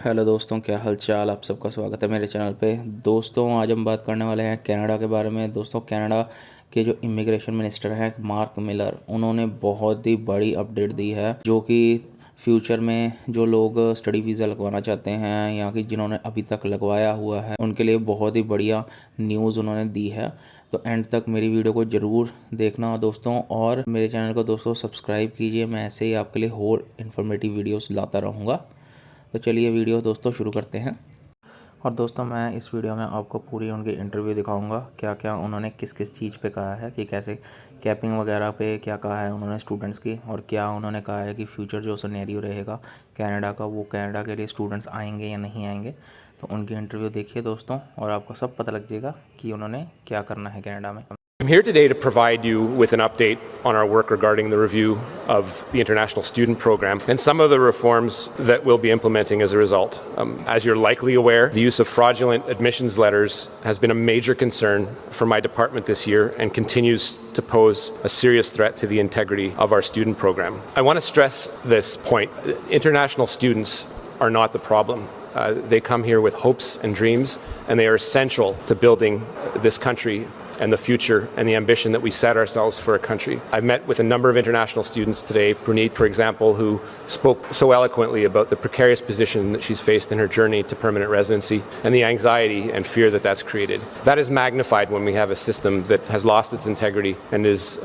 Hello दोस्तों, क्या हाल चाल। आप सबका स्वागत है मेरे चैनल पे। दोस्तों आज हम बात करने वाले हैं कनाडा के बारे में। दोस्तों कनाडा के जो इमिग्रेशन मिनिस्टर हैं मार्क मिलर, उन्होंने बहुत ही बड़ी अपडेट दी है, जो कि फ्यूचर में जो लोग स्टडी वीज़ा लगवाना चाहते हैं या कि जिन्होंने अभी तक लगवाया हुआ है उनके लिए बहुत ही बढ़िया न्यूज़ उन्होंने दी है। तो एंड तक मेरी वीडियो को ज़रूर देखना दोस्तों, और मेरे चैनल को दोस्तों सब्सक्राइब कीजिए। मैं ऐसे ही आपके लिए और इन्फॉर्मेटिव वीडियोस लाता रहूँगा। तो चलिए वीडियो दोस्तों शुरू करते हैं। और दोस्तों मैं इस वीडियो में आपको पूरी उनकी इंटरव्यू दिखाऊंगा, क्या क्या उन्होंने किस किस चीज़ पे कहा है, कि कैसे कैपिंग वगैरह पे क्या कहा है उन्होंने स्टूडेंट्स की, और क्या उन्होंने कहा है कि फ्यूचर जो सिनेरियो रहेगा कनाडा का, वो कनाडा के लिए स्टूडेंट्स आएंगे या नहीं आएंगे। तो उनकी इंटरव्यू देखिए दोस्तों, और आपको सब पता लग जाएगा कि उन्होंने क्या करना है कनाडा में। I'm here today to provide you with an update on our work regarding the review of the International Student Program and some of the reforms that we'll be implementing as a result. As you're likely aware, the use of fraudulent admissions letters has been a major concern for my department this year and continues to pose a serious threat to the integrity of our student program. I want to stress this point. International students are not the problem. They come here with hopes and dreams, and they are essential to building this country and the future and the ambition that we set ourselves for a country. I've met with a number of international students today, Puneet, for example, who spoke so eloquently about the precarious position that she's faced in her journey to permanent residency and the anxiety and fear that that's created. That is magnified when we have a system that has lost its integrity and is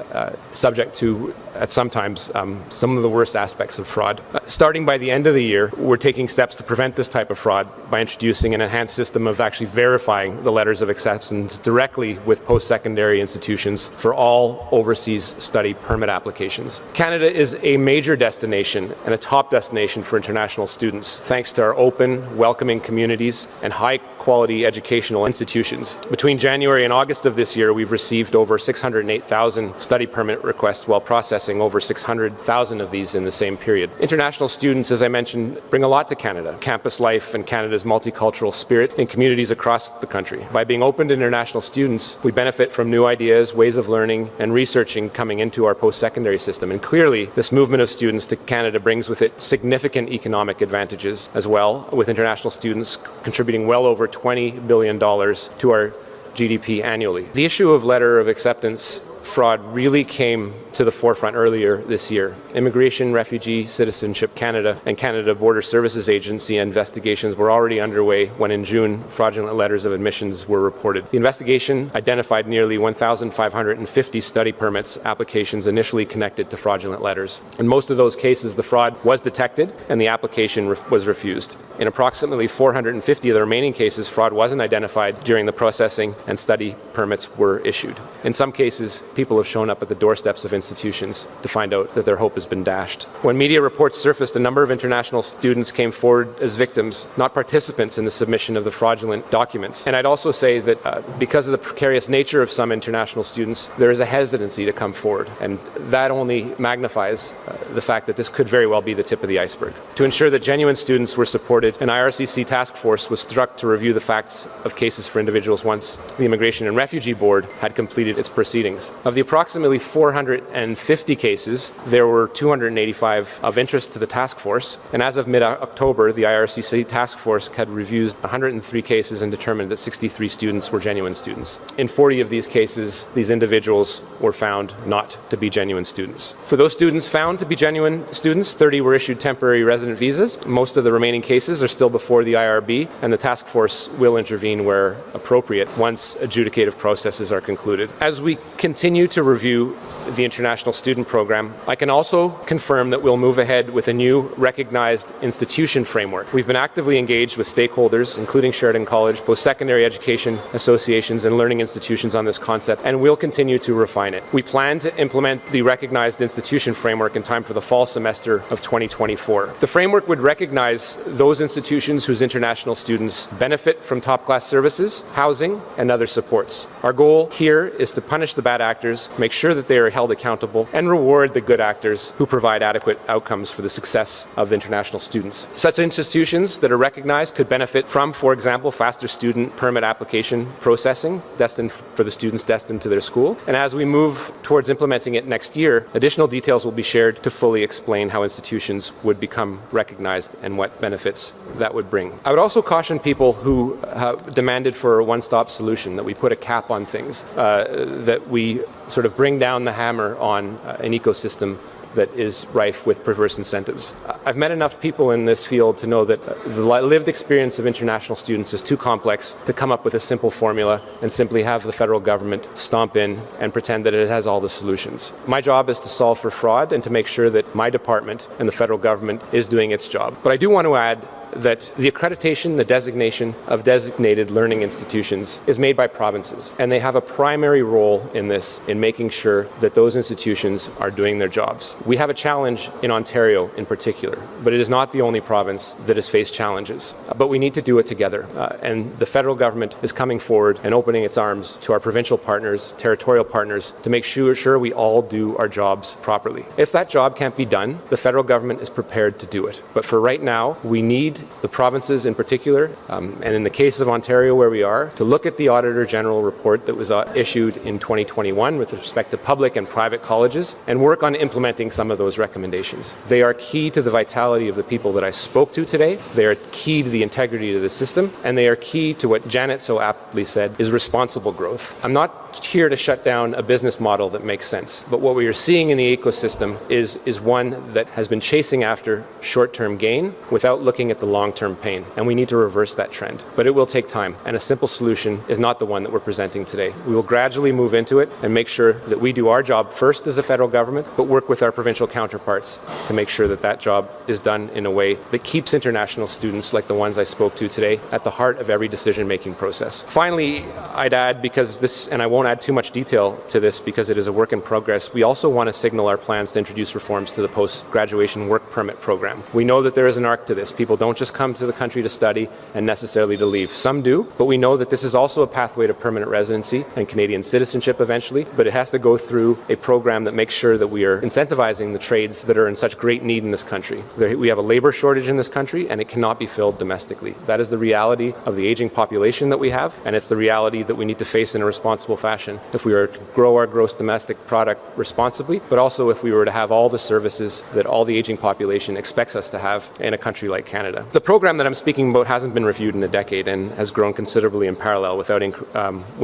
subject to, at sometimes, some of the worst aspects of fraud. Starting by the end of the year, we're taking steps to prevent this type of fraud by introducing an enhanced system of actually verifying the letters of acceptance directly with post-secondary institutions for all overseas study permit applications. Canada is a major destination and a top destination for international students, thanks to our open, welcoming communities and high-quality educational institutions. Between January and August of this year, we've received over 608,000 study permit requests, while processing over 600,000 of these in the same period. International students, as I mentioned, bring a lot to Canada. Campus life and Canada's multicultural spirit in communities across the country. By being open to international students, we benefit from new ideas, ways of learning, and researching coming into our post-secondary system. And clearly, this movement of students to Canada brings with it significant economic advantages as well, with international students contributing well over $20 billion to our GDP annually. The issue of letter of acceptance fraud really came to the forefront earlier this year. Immigration, Refugee, Citizenship Canada and Canada Border Services Agency investigations were already underway when in June fraudulent letters of admissions were reported. The investigation identified nearly 1,550 study permits applications initially connected to fraudulent letters. In most of those cases, the fraud was detected and the application was refused. In approximately 450 of the remaining cases, fraud wasn't identified during the processing and study permits were issued. In some cases, people have shown up at the doorsteps of institutions to find out that their hope has been dashed. When media reports surfaced, a number of international students came forward as victims, not participants in the submission of the fraudulent documents. And I'd also say that because of the precarious nature of some international students, there is a hesitancy to come forward. And that only magnifies the fact that this could very well be the tip of the iceberg. To ensure that genuine students were supported, an IRCC task force was struck to review the facts of cases for individuals once the Immigration and Refugee Board had completed its proceedings. Of the approximately 450 cases, there were 285 of interest to the task force, and as of mid-October, the IRCC task force had reviewed 103 cases and determined that 63 students were genuine students. In 40 of these cases, these individuals were found not to be genuine students. For those students found to be genuine students, 30 were issued temporary resident visas. Most of the remaining cases are still before the IRB, and the task force will intervene where appropriate once adjudicative processes are concluded. As we continue to review the International Student Program, I can also confirm that we'll move ahead with a new recognized institution framework. We've been actively engaged with stakeholders, including Sheridan College, post-secondary education associations, and learning institutions on this concept, and we'll continue to refine it. We plan to implement the recognized institution framework in time for the fall semester of 2024. The framework would recognize those institutions whose international students benefit from top-class services, housing, and other supports. Our goal here is to punish the bad actors actors, make sure that they are held accountable, and reward the good actors who provide adequate outcomes for the success of international students. Such institutions that are recognized could benefit from, for example, faster student permit application processing destined for the students destined to their school. And as we move towards implementing it next year, additional details will be shared to fully explain how institutions would become recognized and what benefits that would bring. I would also caution people who have demanded for a one-stop solution, that we put a cap on things, that we sort of bring down the hammer on an ecosystem that is rife with perverse incentives. I've met enough people in this field to know that the lived experience of international students is too complex to come up with a simple formula and simply have the federal government stomp in and pretend that it has all the solutions. My job is to solve for fraud and to make sure that my department and the federal government is doing its job. But I do want to add that the accreditation, the designation of designated learning institutions is made by provinces, and they have a primary role in this, in making sure that those institutions are doing their jobs. We have a challenge in Ontario in particular, but it is not the only province that has faced challenges. But we need to do it together, and the federal government is coming forward and opening its arms to our provincial partners, territorial partners, to make sure we all do our jobs properly. If that job can't be done, the federal government is prepared to do it. But for right now, we need the provinces in particular, and in the case of Ontario where we are, to look at the Auditor General report that was issued in 2021 with respect to public and private colleges and work on implementing some of those recommendations. They are key to the vitality of the people that I spoke to today. They are key to the integrity of the system, and they are key to what Janet so aptly said is responsible growth. I'm not here to shut down a business model that makes sense, but what we are seeing in the ecosystem is one that has been chasing after short-term gain without looking at the long-term pain, and we need to reverse that trend. But it will take time, and a simple solution is not the one that we're presenting today. We will gradually move into it and make sure that we do our job first as the federal government, but work with our provincial counterparts to make sure that that job is done in a way that keeps international students like the ones I spoke to today at the heart of every decision-making process. Finally, I'd add, because this, and I won't add too much detail to this because it is a work in progress, we also want to signal our plans to introduce reforms to the post-graduation work permit program. We know that there is an arc to this. People don't just come to the country to study and necessarily to leave. Some do, but we know that this is also a pathway to permanent residency and Canadian citizenship eventually, but it has to go through a program that makes sure that we are incentivizing the trades that are in such great need in this country. We have a labor shortage in this country, and it cannot be filled domestically. That is the reality of the aging population that we have, and it's the reality that we need to face in a responsible fashion if we are to grow our gross domestic product responsibly, but also if we were to have all the services that all the aging population expects us to have in a country like Canada. The program that I'm speaking about hasn't been reviewed in a decade and has grown considerably in parallel with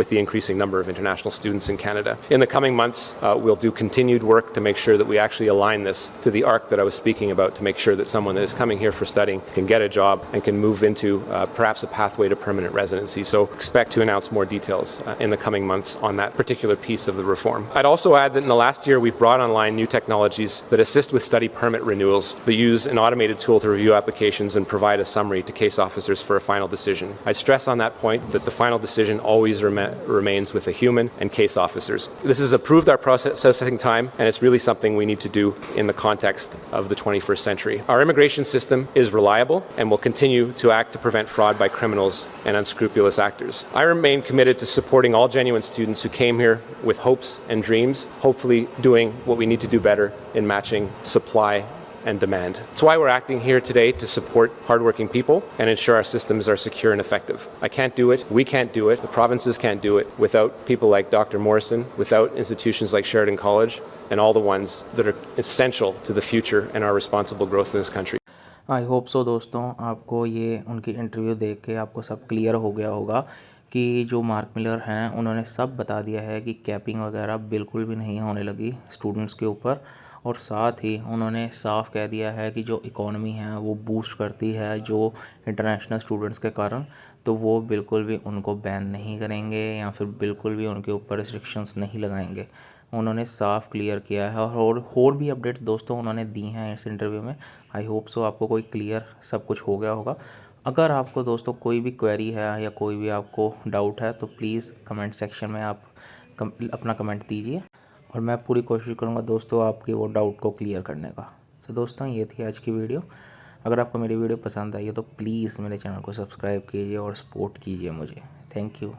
the increasing number of international students in Canada. In the coming months, we'll do continued work to make sure that we actually align this to the arc that I was speaking about, to make sure that someone that is coming here for studying can get a job and can move into perhaps a pathway to permanent residency. So expect to announce more details in the coming months on that particular piece of the reform. I'd also add that in the last year, we've brought online new technologies that assist with study permit renewals, that use an automated tool to review applications and provide a summary to case officers for a final decision. I stress on that point that the final decision always remains with a human and case officers. This has improved our processing time, and it's really something we need to do in the context of the 21st century. Our immigration system is reliable and will continue to act to prevent fraud by criminals and unscrupulous actors. I remain committed to supporting all genuine students who came here with hopes and dreams, hopefully doing what we need to do better in matching supply and demand. That's why we're acting here today, to support hardworking people and ensure our systems are secure and effective. I can't do it, we can't do it, the provinces can't do it without people like Dr. Morrison, without institutions like Sheridan College, and all the ones that are essential to the future and our responsible growth in this country. I hope so दोस्तों, आपको ये उनकी interview देख के आपको सब clear हो गया होगा कि जो मार्क मिलर हैं उन्होंने सब बता दिया है कि कैपिंग वगैरह बिल्कुल भी नहीं होने लगी स्टूडेंट्स के ऊपर, और साथ ही उन्होंने साफ कह दिया है कि जो इकॉनमी है वो बूस्ट करती है जो इंटरनेशनल स्टूडेंट्स के कारण, तो वो बिल्कुल भी उनको बैन नहीं करेंगे या फिर बिल्कुल भी उनके ऊपर रिस्ट्रिक्शंस नहीं लगाएंगे। उन्होंने साफ क्लियर किया है, और भी अपडेट्स दोस्तों उन्होंने दी हैं इस इंटरव्यू में। आई होप सो आपको कोई क्लियर सब कुछ हो गया होगा। अगर आपको दोस्तों कोई भी क्वेरी है या कोई भी आपको डाउट है तो प्लीज़ कमेंट सेक्शन में आप अपना कमेंट दीजिए, और मैं पूरी कोशिश करूँगा दोस्तों आपके वो डाउट को क्लियर करने का। सो दोस्तों, ये थी आज की वीडियो। अगर आपको मेरी वीडियो पसंद आई है तो प्लीज़ मेरे चैनल को सब्सक्राइब कीजिए और सपोर्ट कीजिए मुझे। Thank you.